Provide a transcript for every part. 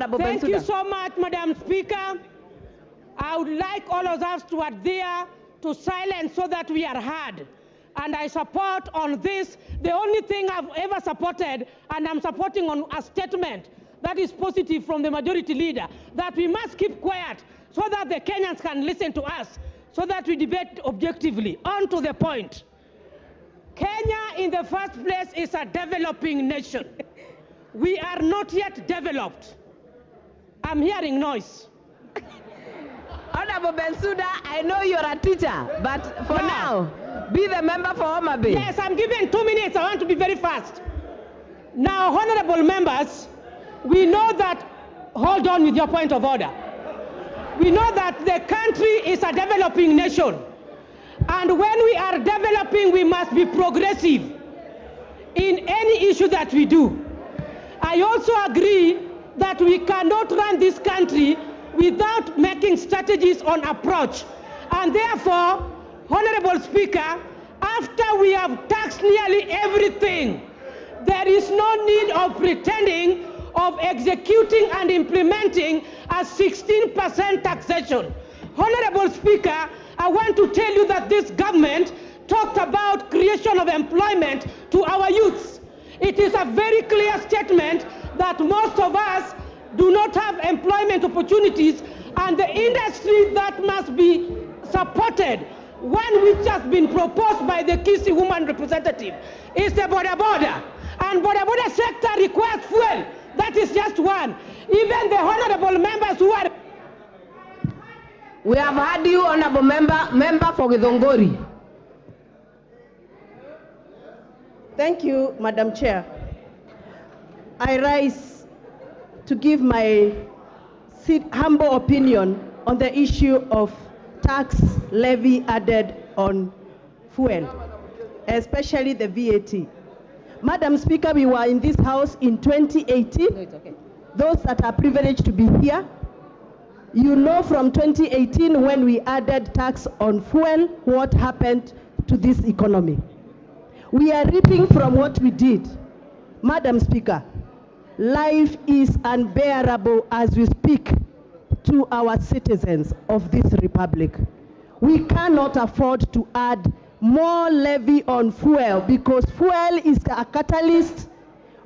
Honorable Thank Bensouda. you so much, Madam Speaker. I would like all of us to adhere to silence so that we are heard. And I support on this, the only thing I've ever supported, and I'm supporting on a statement that is positive from the majority leader, that we must keep quiet so that the Kenyans can listen to us, so that we debate objectively. On to the point. Kenya, in the first place, is a developing nation. We are not yet developed. I'm hearing noise. Honorable Bensouda, I know you're a teacher, but for now, be the member for Homa Bay. Yes, I'm given 2 minutes. I want to be very fast. Now, honorable members, we know that, hold on with your point of order. We know that the country is a developing nation. And when we are developing, we must be progressive in any issue that we do. I also agree that we cannot run this country without making strategies on approach. And therefore, Honorable Speaker, after we have taxed nearly everything, there is no need of pretending of executing and implementing a 16% taxation. Honorable Speaker, I want to tell you that this government talked about creation of employment to our youths. It is a very clear statement that most of us do not have employment opportunities, and the industry that must be supported, one which has been proposed by the Kisii woman representative, is the boda. And boda sector requires fuel. That is just one. Even the honorable members who are... We have had you, honorable member for Githongori. Thank you, Madam Chair. I rise to give my humble opinion on the issue of tax levy added on fuel, especially the VAT. Madam Speaker, we were in this house in 2018. No, it's okay. Those that are privileged to be here, you know from 2018 when we added tax on fuel, what happened to this economy. We are reaping from what we did. Madam Speaker, life is unbearable as we speak to our citizens of this republic. We cannot afford to add more levy on fuel because fuel is a catalyst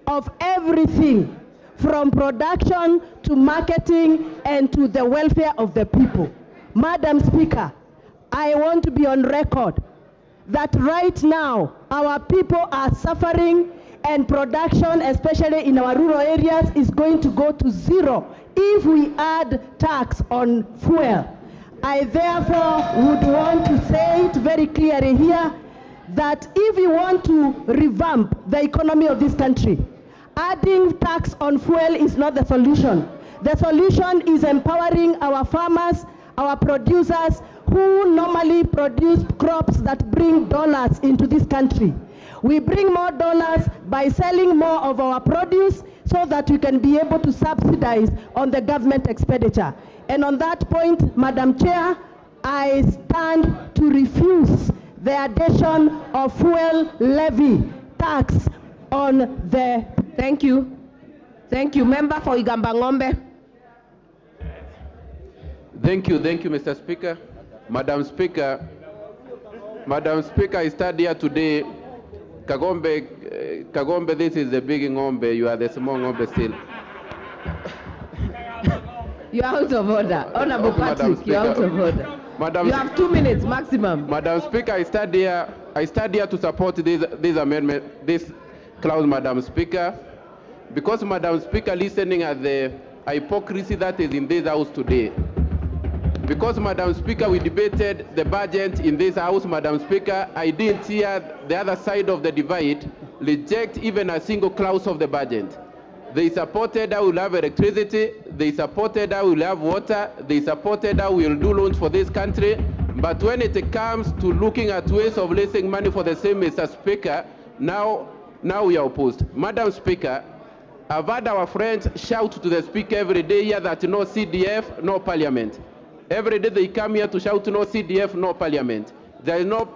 of everything from production to marketing and to the welfare of the people. Madam Speaker, I want to be on record that right now our people are suffering and production, especially in our rural areas, is going to go to zero if we add tax on fuel. I therefore would want to say it very clearly here that if we want to revamp the economy of this country, adding tax on fuel is not the solution. The solution is empowering our farmers, our producers who normally produce crops that bring dollars into this country. We bring more dollars by selling more of our produce so that we can be able to subsidize on the government expenditure. And on that point, Madam Chair, I stand to refuse the addition of fuel levy tax on the... Thank you. Thank you. Member for Igambangombe. Thank you, Mr. Speaker. Madam Speaker, I stand here today. Kagombe, this is the big ngombe, you are the small ngombe still. You are out of order. Honorable Patrick, you are out of order. You have 2 minutes maximum. Madam Speaker, I stand here to support this amendment, this clause, Madam Speaker, because Madam Speaker, listening at the hypocrisy that is in this house today. Because, Madam Speaker, we debated the budget in this house, Madam Speaker, I didn't hear the other side of the divide reject even a single clause of the budget. They supported how we'll have electricity, they supported how we'll have water, they supported how we'll do loans for this country, but when it comes to looking at ways of raising money for the same, Mr. Speaker, now we are opposed. Madam Speaker, I've heard our friends shout to the Speaker every day here that no CDF, no parliament. Every day they come here to shout no CDF, no parliament. There is no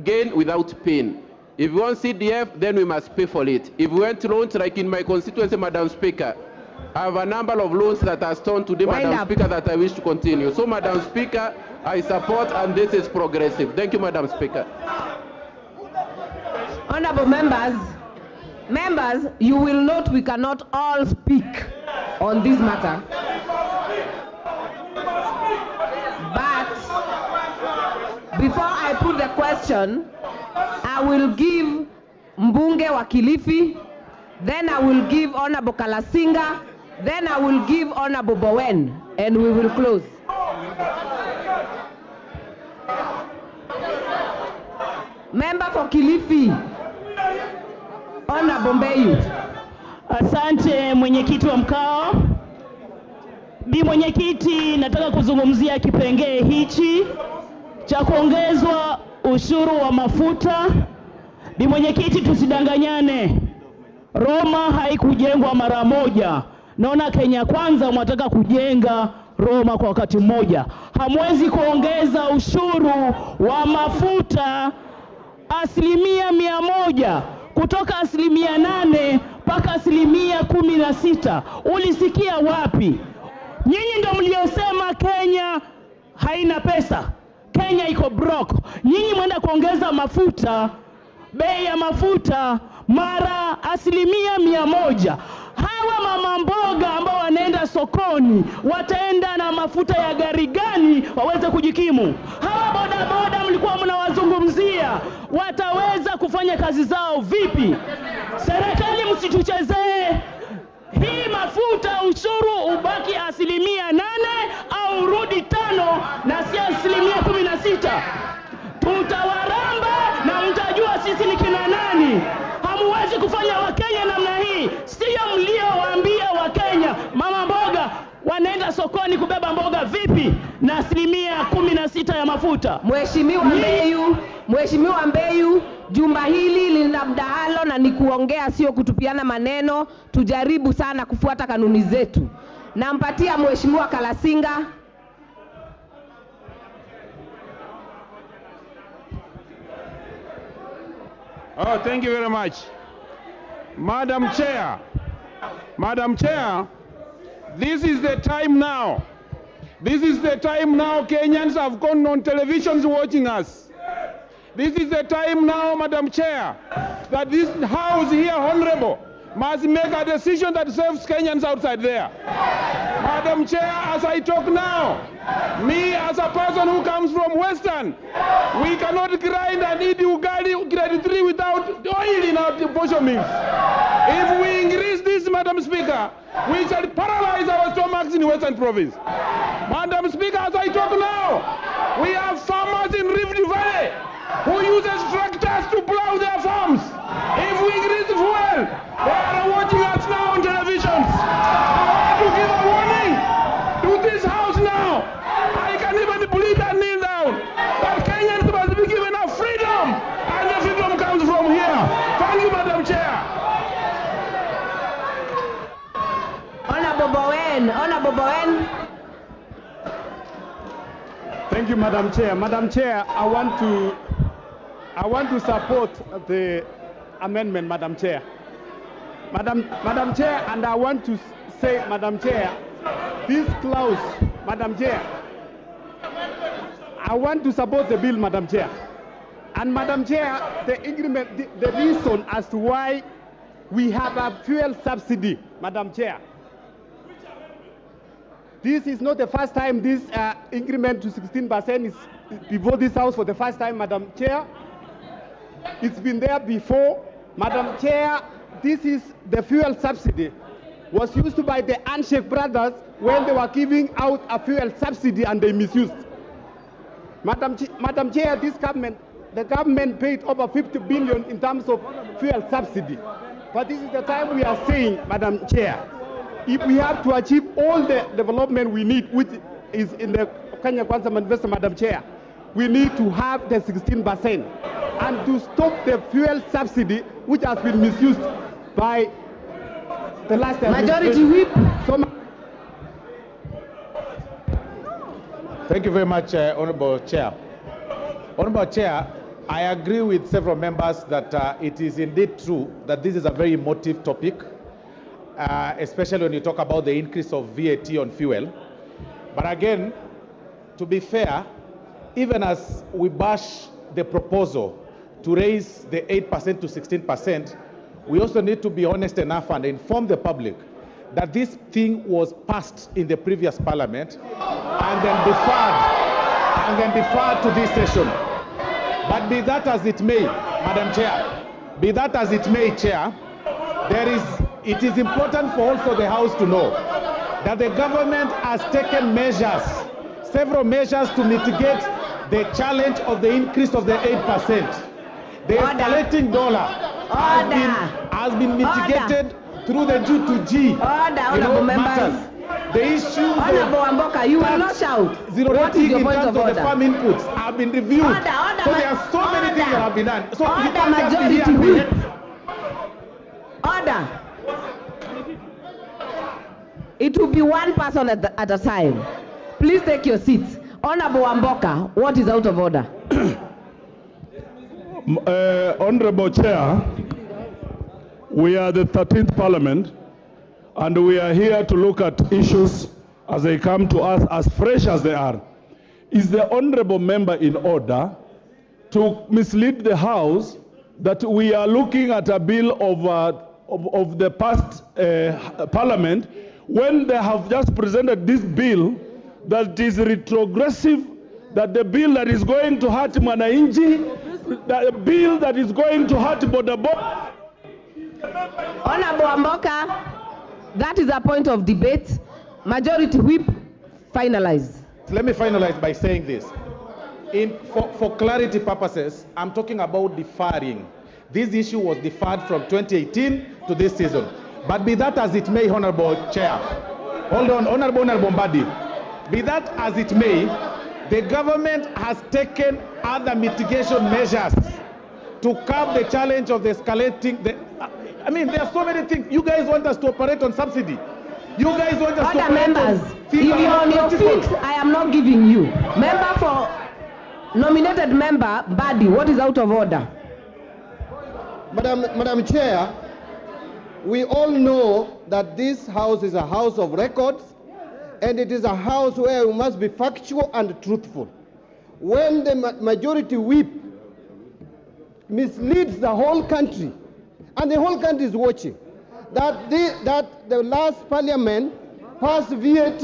gain without pain. If we want CDF, then we must pay for it. If we want loans, like in my constituency, Madam Speaker, I have a number of loans that are stoned today, Madam Speaker, that I wish to continue. So, Madam Speaker, I support, and this is progressive. Thank you, Madam Speaker. Honorable members, you will note we cannot all speak on this matter. But before I put the question, I will give Mbunge wa Kilifi, then I will give Honorable Kalasinga, then I will give Honorable Bowen, and we will close. Member for Kilifi, Honorable Mbeyu. Asante mwenyekiti wa mkao. Bi mwenyekiti, nataka kuzungumzia kipengee hichi cha kuongezwa ushuru wa mafuta. Bi mwenyekiti, tusidanganyane. Roma haikujengwa mara moja. Naona Kenya Kwanza mwataka kujenga Roma kwa wakati mmoja. Hamwezi kuongeza ushuru wa mafuta 100% kutoka 8% mpaka 16%. Ulisikia wapi? Nyinyi ndio mliosema Kenya haina pesa. Kenya iko broke. Nyinyi mwenda kuongeza mafuta, bei ya mafuta mara 100%. Hawa mama mboga ambao wanaenda sokoni wataenda na mafuta ya gari gani waweze kujikimu? Hawa bodaboda mlikuwa mnawazungumzia wataweza kufanya kazi zao vipi? Serikali msituchezee. Hii mafuta ushuru ubaki 8% au urudi 5 na si 16%. Tutawaramba na mtajua sisi ni kina nani. Hamuwezi kufanya Wakenya namna hii. Sio mliowaambia Wakenya mama mboga wanaenda sokoni kubeba mboga vipi na 16% ya mafuta. Mheshimiwa Mbeyu, jumba hili lina mdahalo na ni kuongea sio kutupiana maneno. Tujaribu sana kufuata kanuni zetu. Nampatia Mheshimiwa Kalasinga. Oh, thank you very much. Madam Chair, this is the time now. This is the time now Kenyans have gone on televisions watching us. This is the time now, Madam Chair, that this House here, Honorable, must make a decision that serves Kenyans outside there. Madam Chair, as I talk now, me as a person who comes from Western, we cannot grind and eat ugali grade 3 without oil in our portion meals. If we increase this, Madam Speaker, we shall paralyze our stomachs in Western Province. Madam Speaker, as I talk now, we have farmers in Rift Valley who uses tractors to plow their farms. If we increase fuel, they are watching us now on televisions. I want to give a warning to this House now. I can even plead and kneel down that Kenyans must be given a freedom, and the freedom comes from here. Thank you, Madam Chair. Honorable Bowen. Thank you, Madam Chair. Madam Chair, I want to support the amendment, Madam Chair. Madam Chair, and I want to say, Madam Chair, this clause, Madam Chair, I want to support the bill, Madam Chair. And Madam Chair, the agreement, the reason as to why we have a fuel subsidy, Madam Chair. This is not the first time this increment to 16% is before this House for the first time, Madam Chair. It's been there before. Madam Chair, this is the fuel subsidy. Was used by the Handshake brothers when they were giving out a fuel subsidy and they misused. Madam Chair, the government paid over 50 billion in terms of fuel subsidy. But this is the time we are saying, Madam Chair, if we have to achieve all the development we need, which is in the Kenya Kwanza Manifesto, Madam Chair, we need to have the 16% and to stop the fuel subsidy, which has been misused by the last Majority Whip. Thank you very much, Honorable Chair. Honorable Chair, I agree with several members that it is indeed true that this is a very emotive topic. especially when you talk about the increase of VAT on fuel. But again, to be fair, even as we bash the proposal to raise the 8% to 16%, we also need to be honest enough and inform the public that this thing was passed in the previous parliament and then deferred to this session. But be that as it may, Madam Chair, be that as it may, Chair, it is important for also the House to know that the government has taken measures, several measures to mitigate the challenge of the increase of the 8%. The escalating dollar has been mitigated through the G2G matters. The issues Honorable Amboka, you will not shout. zero What is rating your in point terms of of the order? farm inputs have been reviewed. So there are so many things that have been done. So you Order, can't just be majority here. whip. Order. It will be one person at a time. Please take your seats. Honorable Amboka, what is out of order? Honorable Chair, we are the 13th Parliament, and we are here to look at issues as they come to us, as fresh as they are. Is the honorable member in order to mislead the House that we are looking at a bill of the past Parliament when they have just presented this bill that is retrogressive, that the bill that is going to hurt Mwananchi, the bill that is going to hurt Bodaboda? Honorable Amboka, that is a point of debate. Majority whip, finalize. Let me finalize by saying this. For clarity purposes, I'm talking about deferring. This issue was deferred from 2018 to this season. But be that as it may, Honorable Chair, hold on, Honorable Mbadi, be that as it may, the government has taken other mitigation measures to curb the challenge of the escalating. I mean, there are so many things. You guys want us to operate on subsidy. You guys want us to Order, operate members. on If you are on your feet, I am not giving you. Member for nominated member, Badi, what is out of order? Madam Chair, we all know that this house is a house of records, and it is a house where we must be factual and truthful. When the majority whip misleads the whole country, and the whole country is watching, that the last parliament passed VAT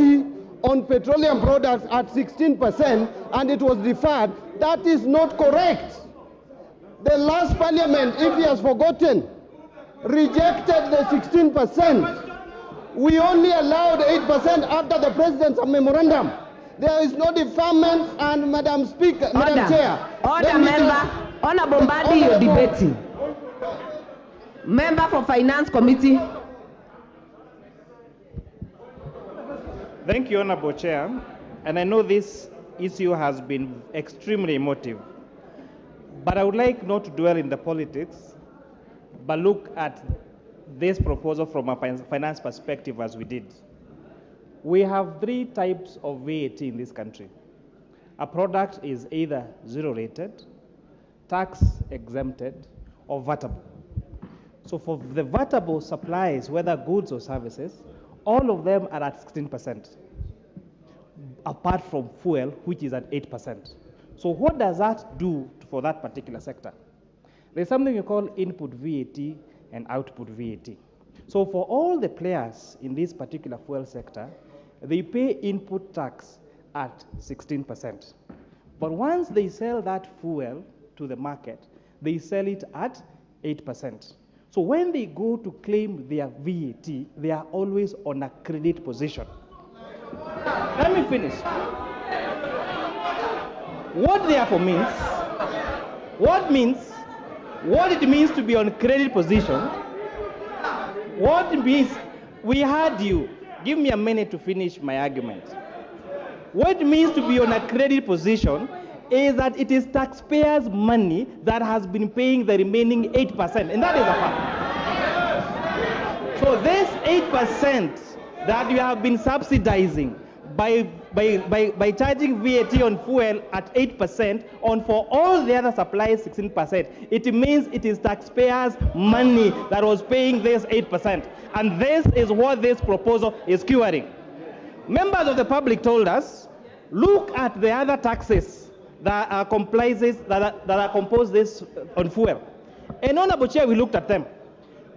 on petroleum products at 16% and it was deferred, that is not correct. The last parliament, if he has forgotten, rejected the 16%. We only allowed 8% after the president's memorandum. There is no deferment, and Madam Speaker, Madam Chair. Order, member. Honorable Mbadi, you're debating. Member for Finance Committee. Thank you, Honorable Chair. And I know this issue has been extremely emotive. But I would like not to dwell in the politics, but look at this proposal from a finance perspective as we did. We have three types of VAT in this country. A product is either zero rated, tax exempted, or vatable. So for the vatable supplies, whether goods or services, all of them are at 16%, apart from fuel, which is at 8%. So what does that do for that particular sector? There's something we call input VAT and output VAT. So for all the players in this particular fuel sector, they pay input tax at 16%. But once they sell that fuel to the market, they sell it at 8%. So when they go to claim their VAT, they are always on a credit position. Let me finish. What therefore means, what it means to be on credit position, what it means, we heard you. Give me a minute to finish my argument. What it means to be on a credit position is that it is taxpayers' money that has been paying the remaining 8%, and that is a fact. So this 8% that you have been subsidizing by charging VAT on fuel at 8% on for all the other supplies 16%. It means it is taxpayers' money that was paying this 8%. And this is what this proposal is curing. Members of the public told us, look at the other taxes that are composed this on fuel. And Honorable Chair, we looked at them.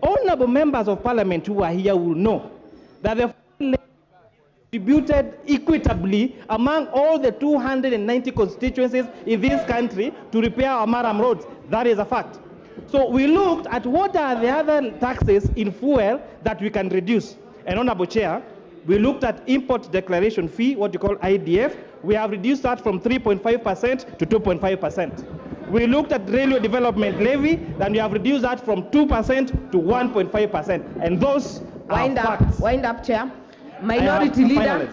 Honorable members of parliament who are here will know that the distributed equitably among all the 290 constituencies in this country to repair our maram roads. That is a fact. So we looked at what are the other taxes in fuel that we can reduce. And Honorable Chair, we looked at import declaration fee, what you call IDF. We have reduced that from 3.5% to 2.5%. We looked at railway development levy, and we have reduced that from 2% to 1.5%. And those are facts. Wind up, Chair. Minority Leader.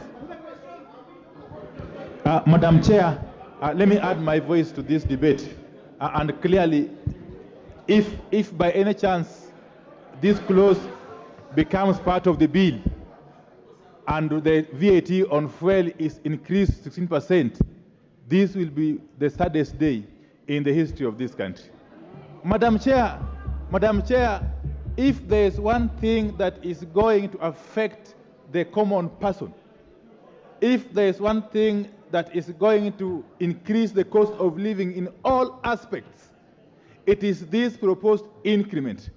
Madam Chair, let me add my voice to this debate. And clearly, if by any chance this clause becomes part of the bill and the VAT on fuel is increased 16%, this will be the saddest day in the history of this country. Madam Chair, if there is one thing that is going to affect the common person, if there is one thing that is going to increase the cost of living in all aspects, it is this proposed increment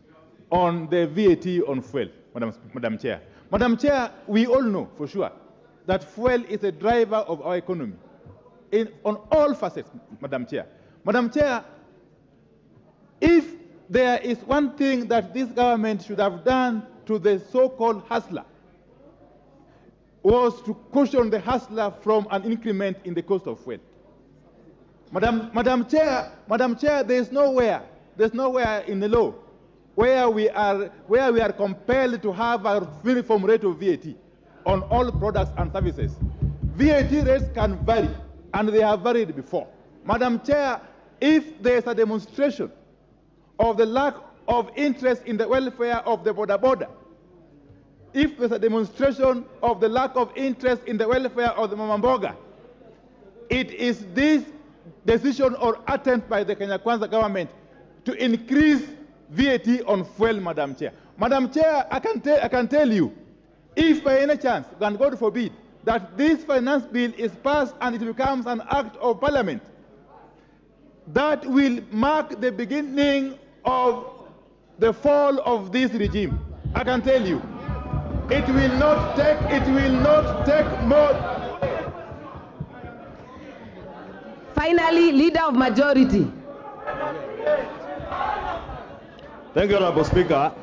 on the VAT on fuel, Madam Chair. Madam Chair, we all know for sure that fuel is a driver of our economy on all facets, Madam Chair. Madam Chair, if there is one thing that this government should have done to the so-called hustler, was to cushion the hustler from an increment in the cost of fuel. Madam Chair, there is nowhere in the law where we are compelled to have a uniform rate of VAT on all products and services. VAT rates can vary, and they have varied before. Madam Chair, if there is a demonstration of the lack of interest in the welfare of the border, if there's a demonstration of the lack of interest in the welfare of the Mamamboga, it is this decision or attempt by the Kenya Kwanza government to increase VAT on fuel, Madam Chair. Madam Chair, I can tell you, if by any chance, and God forbid, that this finance bill is passed and it becomes an act of parliament, that will mark the beginning of the fall of this regime. I can tell you. It will not take more. Finally, Leader of Majority. Thank you, Honorable Speaker.